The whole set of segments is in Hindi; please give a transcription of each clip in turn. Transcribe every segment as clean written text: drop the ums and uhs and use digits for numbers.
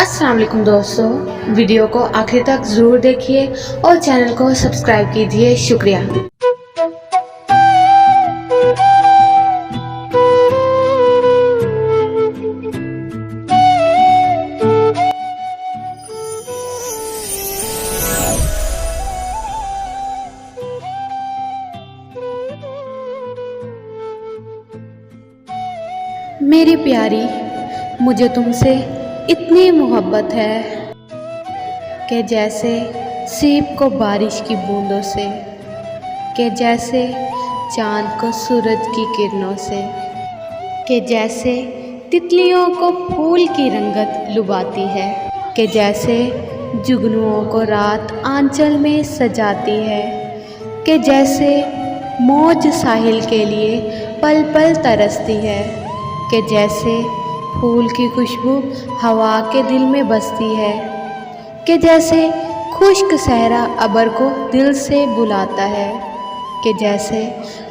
अस्सलाम वालेकुम दोस्तों, वीडियो को आखिर तक ज़रूर देखिए और चैनल को सब्सक्राइब कीजिए। शुक्रिया। मेरी प्यारी, मुझे तुमसे इतनी मोहब्बत है कि जैसे सेब को बारिश की बूंदों से, कि जैसे चाँद को सूरज की किरणों से, कि जैसे तितलियों को फूल की रंगत लुभाती है, कि जैसे जुगनुओं को रात आंचल में सजाती है, कि जैसे मौज साहिल के लिए पल पल तरसती है, कि जैसे फूल की खुशबू हवा के दिल में बसती है, कि जैसे खुश्क सहरा अबर को दिल से बुलाता है, कि जैसे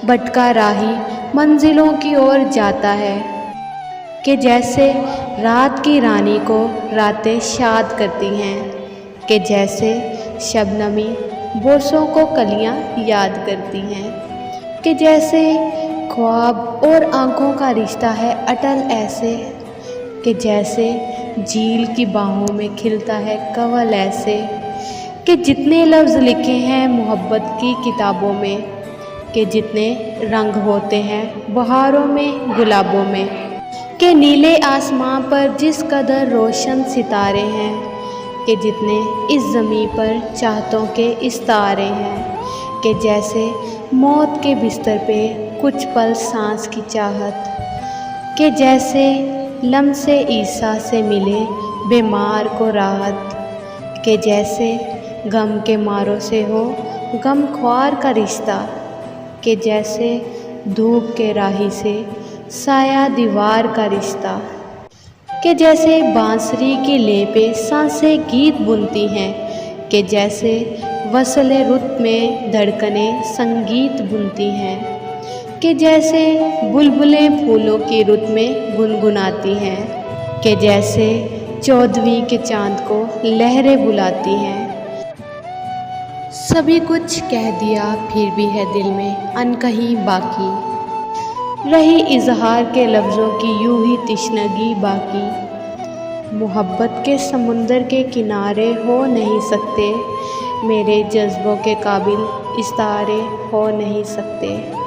भटका राही मंजिलों की ओर जाता है, कि जैसे रात की रानी को रातें शाद करती हैं, कि जैसे शबनमी बोसों को कलियां याद करती हैं, कि जैसे ख्वाब और आँखों का रिश्ता है अटल ऐसे, कि जैसे झील की बाहों में खिलता है कंवल ऐसे, कि जितने लफ्ज़ लिखे हैं मोहब्बत की किताबों में, कि जितने रंग होते हैं बहारों में गुलाबों में, कि नीले आसमां पर जिस कदर रोशन सितारे हैं, कि जितने इस ज़मीं पर चाहतों के इस्तारे हैं, कि जैसे मौत के बिस्तर पे कुछ पल सांस की चाहत, कि जैसे लम्से ईसा से मिले बीमार को राहत, कि जैसे गम के मारों से हो गम ख्वार का रिश्ता, कि जैसे धूप के राही से साया दीवार का रिश्ता, कि जैसे बांसुरी की ले पे सांसें गीत बुनती हैं, कि जैसे वसले रुत में धड़कनें संगीत बुनती हैं, कि जैसे बुलबुलें फूलों की रुत में गुनगुनाती हैं, कि जैसे चौदहवीं के चाँद को लहरें बुलाती हैं। सभी कुछ कह दिया फिर भी है दिल में अनकही बाकी, रही इजहार के लफ्ज़ों की यूं ही तिश्नगी बाकी। मोहब्बत के समुंदर के किनारे हो नहीं सकते, मेरे जज्बों के काबिल इस्तारे हो नहीं सकते।